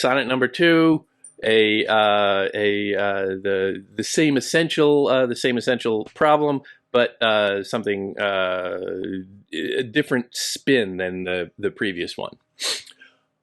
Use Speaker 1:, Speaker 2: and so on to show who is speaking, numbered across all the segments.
Speaker 1: Sonnet number two, the same essential problem, but something a different spin than the previous one.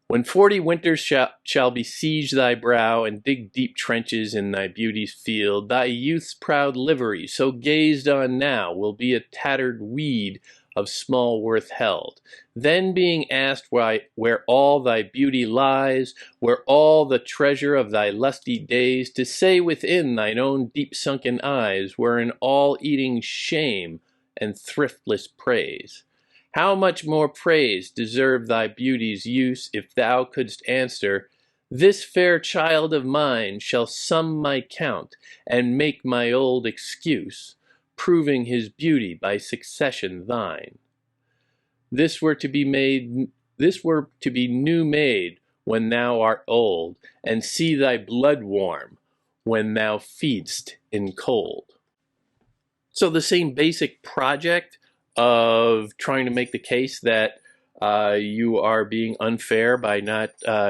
Speaker 1: When 40 winters shall besiege thy brow, and dig deep trenches in thy beauty's field, thy youth's proud livery, so gazed on now, will be a tattered weed of small worth held. Then being asked where all thy beauty lies, where all the treasure of thy lusty days, to say within thine own deep sunken eyes, were an all-eating shame and thriftless praise. How much more praise deserved thy beauty's use, if thou couldst answer, this fair child of mine shall sum my count, and make my old excuse, proving his beauty by succession thine. This were to be new made when thou art old, and see thy blood warm when thou feedst in cold. So the same basic project of trying to make the case that you are being unfair by not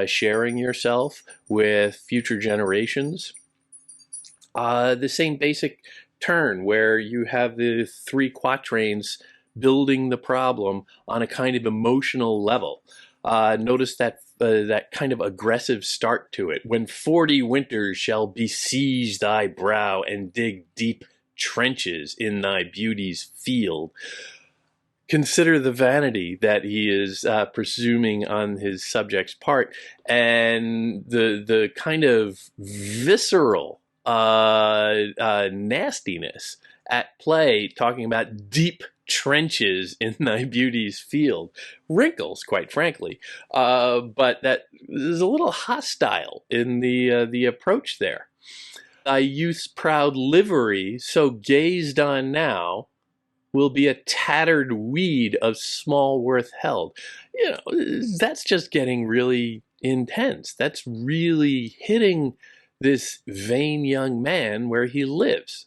Speaker 1: sharing yourself with future generations. The same basic turn where you have the three quatrains building the problem on a kind of emotional level. Notice that that kind of aggressive start to it. When 40 winters shall besiege thy brow and dig deep trenches in thy beauty's field. Consider the vanity that he is presuming on his subject's part, and the kind of visceral nastiness at play, talking about deep trenches in thy beauty's field. Wrinkles, quite frankly, but that is a little hostile in the approach there. Thy youth's proud livery, so gazed on now, will be a tattered weed of small worth held. You know, that's just getting really intense. That's really hitting this vain young man where he lives.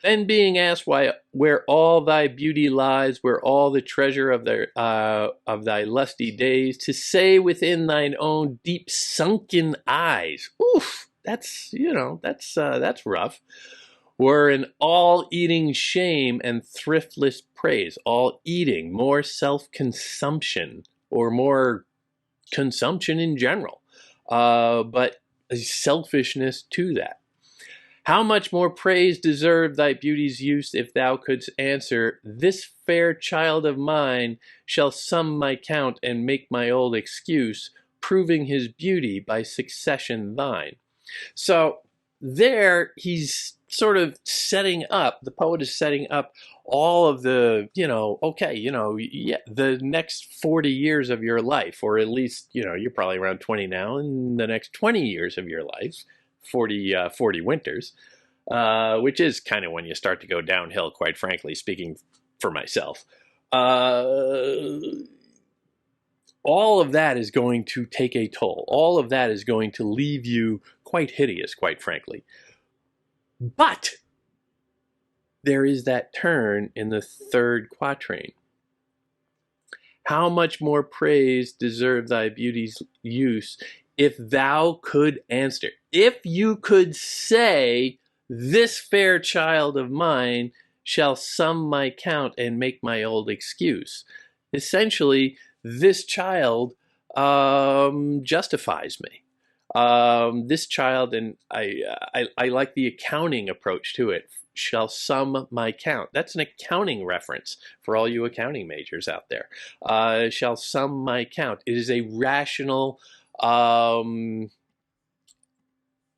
Speaker 1: Then being asked where all thy beauty lies, where all the treasure of thy lusty days, to say within thine own deep sunken eyes. Oof, that's rough. Were an all-eating shame and thriftless praise. All eating, more self-consumption, or more consumption in general, but a selfishness to that. How much more praise deserved thy beauty's use, if thou couldst answer, this fair child of mine shall sum my count and make my old excuse, proving his beauty by succession thine. So there he's sort of setting up, the poet is setting up all of the, the next 40 years of your life, or at least, you're probably around 20 now, and the next 20 years of your life, 40 winters, which is kind of when you start to go downhill, quite frankly, speaking for myself. All of that is going to take a toll. All of that is going to leave you quite hideous, quite frankly. But there is that turn in the third quatrain. How much more praise deserve thy beauty's use, if thou could answer, if you could say, this fair child of mine shall sum my count and make my old excuse. Essentially, this child justifies me. This child, and I like the accounting approach to it, shall sum my count. That's an accounting reference for all you accounting majors out there. Shall sum my count. It is a rational,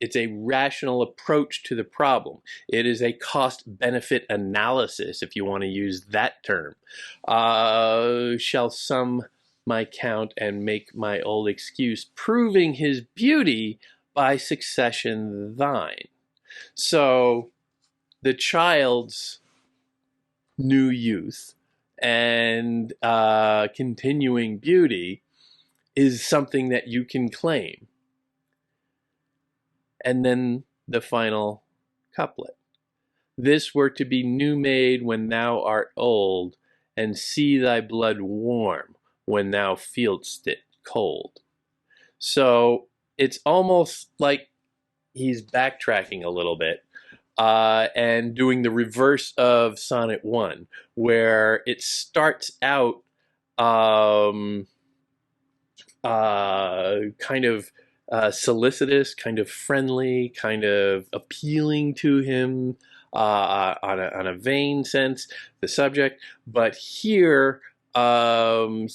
Speaker 1: it's a rational approach to the problem. It is a cost-benefit analysis, if you want to use that term. Shall sum my count and make my old excuse, proving his beauty by succession thine. So the child's new youth and continuing beauty is something that you can claim. And then the final couplet. This were to be new made when thou art old, and see thy blood warm when thou feel'st it cold. So it's almost like he's backtracking a little bit and doing the reverse of Sonnet 1, where it starts out um, kind of solicitous, kind of friendly, kind of appealing to him on a vain sense, the subject. But here he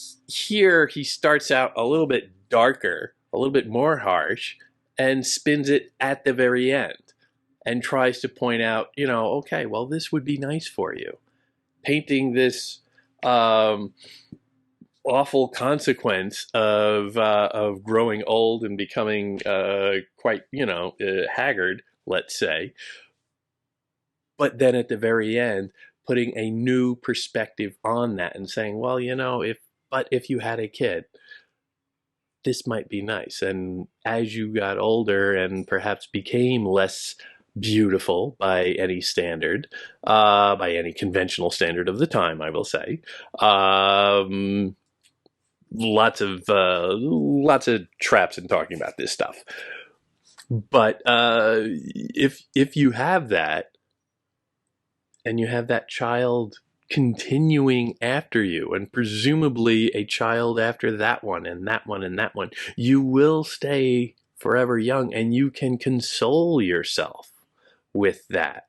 Speaker 1: starts out a little bit darker, a little bit more harsh, and spins it at the very end and tries to point out, okay, well, this would be nice for you. Painting this awful consequence of growing old and becoming quite haggard, let's say. But then at the very end, putting a new perspective on that and saying, well, if you had a kid, this might be nice. And as you got older and perhaps became less beautiful by any standard, by any conventional standard of the time, I will say, lots of traps in talking about this stuff. But if you have that, and you have that child continuing after you, and presumably a child after that one and that one and that one, you will stay forever young, and you can console yourself with that.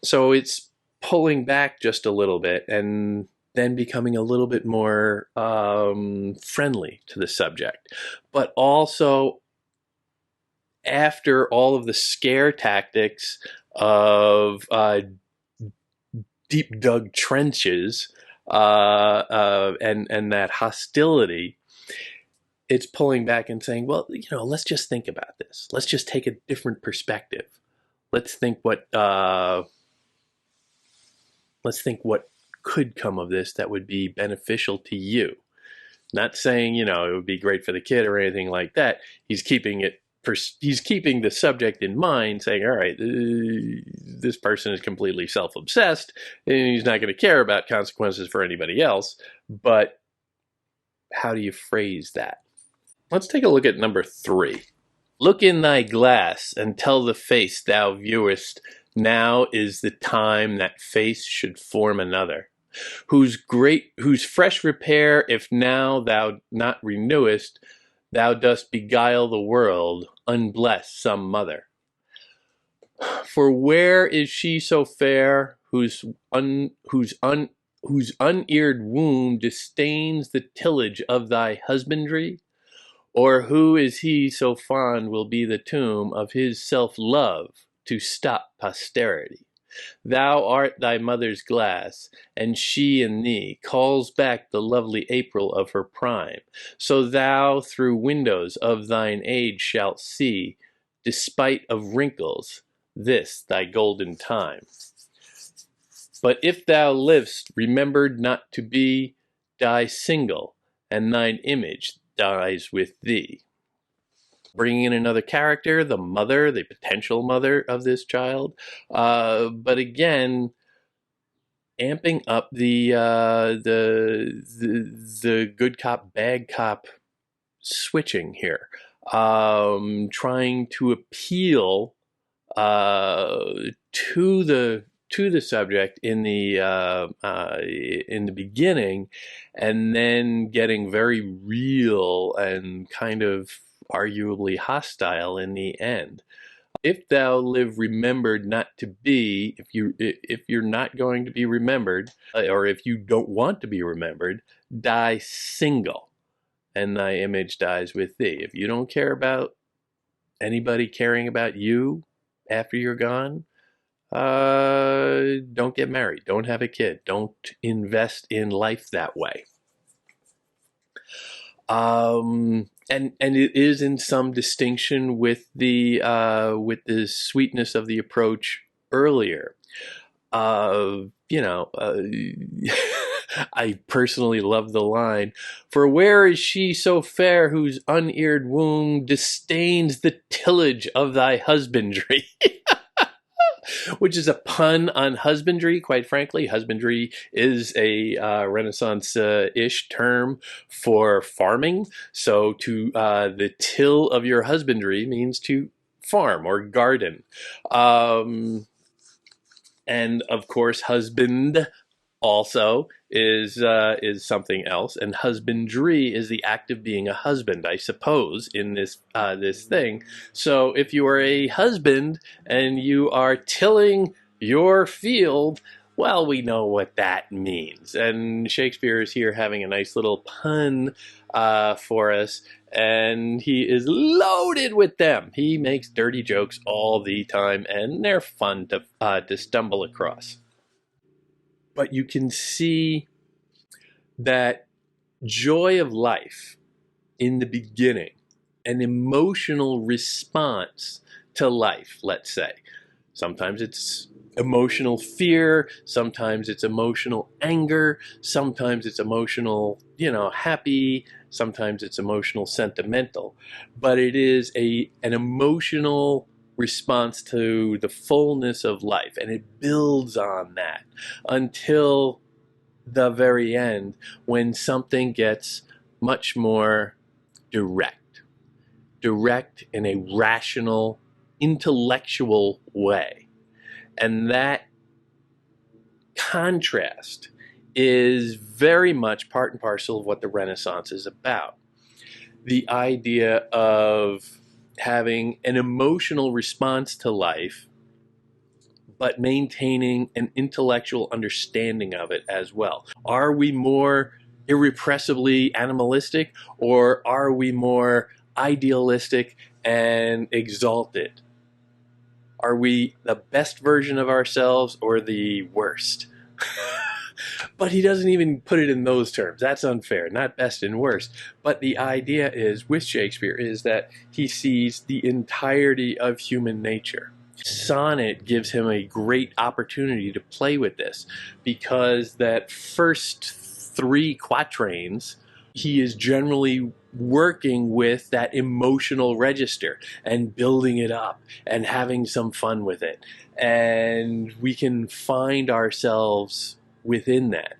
Speaker 1: So it's pulling back just a little bit and then becoming a little bit more friendly to the subject. But also, after all of the scare tactics of deep dug trenches and that hostility, it's pulling back and saying, well, let's just think about this. Let's just take a different perspective. Let's think what could come of this that would be beneficial to you. Not saying, it would be great for the kid or anything like that. He's keeping the subject in mind, saying, all right, this person is completely self-obsessed and he's not going to care about consequences for anybody else. But how do you phrase that? Let's take a look at number 3. Look in thy glass and tell the face thou viewest, now is the time that face should form another, whose fresh repair, if now thou not renewest, thou dost beguile the world, unbless some mother. For where is she so fair, whose uneared womb disdains the tillage of thy husbandry? Or who is he so fond will be the tomb of his self-love to stop posterity? Thou art thy mother's glass, and she in thee calls back the lovely April of her prime. So thou through windows of thine age shalt see, despite of wrinkles, this thy golden time. But if thou liv'st remembered not to be, die single, and thine image dies with thee. Bringing in another character, the mother, the potential mother of this child, but again, amping up the good cop bad cop switching here, trying to appeal to the subject in the beginning, and then getting very real and kind of arguably hostile in the end. If thou live remembered not to be, if you're not going to be remembered, or if you don't want to be remembered, die single, and thy image dies with thee. If you don't care about anybody caring about you after you're gone, don't get married, don't have a kid, don't invest in life that way. And it is in some distinction with the sweetness of the approach earlier. I personally love the line, for where is she so fair whose uneared womb disdains the tillage of thy husbandry? which is a pun on husbandry. Quite frankly, husbandry is a Renaissance-ish term for farming. So to the till of your husbandry means to farm or garden. And of course, husband also is something else, and husbandry is the act of being a husband, I suppose, in this thing. So if you are a husband and you are tilling your field, well, we know what that means. And Shakespeare is here having a nice little pun for us, and he is loaded with them. He makes dirty jokes all the time, and they're fun to stumble across. But you can see that joy of life in the beginning, an emotional response to life, let's say. Sometimes it's emotional fear, sometimes it's emotional anger, sometimes it's emotional, happy, sometimes it's emotional sentimental. But it is an emotional response to the fullness of life, and it builds on that until the very end, when something gets much more direct in a rational, intellectual way. And that contrast is very much part and parcel of what the Renaissance is about. The idea of having an emotional response to life, but maintaining an intellectual understanding of it as well. Are we more irrepressibly animalistic, or are we more idealistic and exalted? Are we the best version of ourselves or the worst? But he doesn't even put it in those terms. That's unfair, not best and worst. But the idea is, with Shakespeare, is that he sees the entirety of human nature. Sonnet gives him a great opportunity to play with this, because that first 3 quatrains, he is generally working with that emotional register and building it up and having some fun with it. And we can find ourselves within that.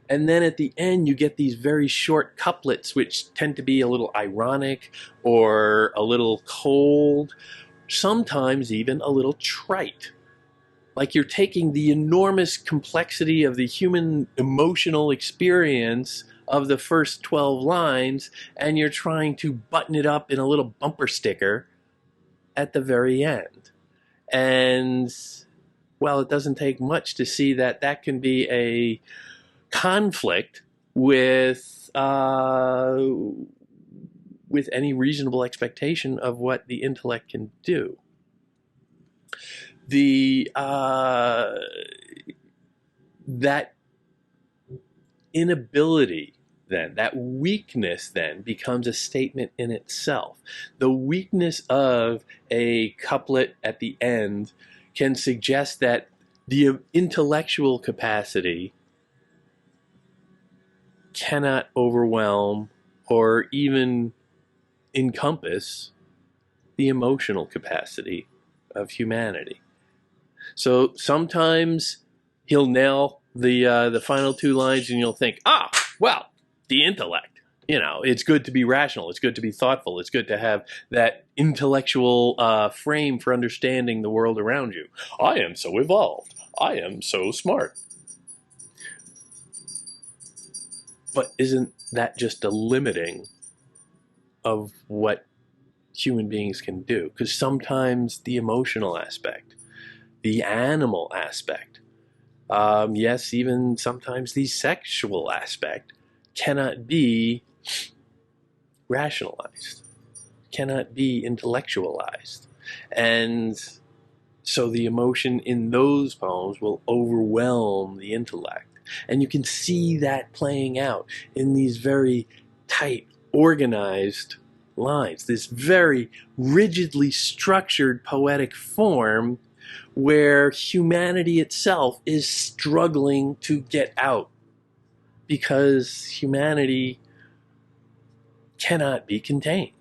Speaker 1: And then at the end, you get these very short couplets, which tend to be a little ironic or a little cold, sometimes even a little trite. Like you're taking the enormous complexity of the human emotional experience of the first 12 lines, and you're trying to button it up in a little bumper sticker at the very end. And, well, it doesn't take much to see that that can be a conflict with any reasonable expectation of what the intellect can do. That inability then, that weakness then becomes a statement in itself. The weakness of a couplet at the end can suggest that the intellectual capacity cannot overwhelm or even encompass the emotional capacity of humanity. So sometimes he'll nail the final 2 lines, and you'll think, well, the intellect. It's good to be rational. It's good to be thoughtful. It's good to have that intellectual frame for understanding the world around you. I am so evolved. I am so smart. But isn't that just a limiting of what human beings can do? Because sometimes the emotional aspect, the animal aspect, yes, even sometimes the sexual aspect cannot be rationalized, cannot be intellectualized. And so the emotion in those poems will overwhelm the intellect. And you can see that playing out in these very tight, organized lines, this very rigidly structured poetic form where humanity itself is struggling to get out, because humanity cannot be contained.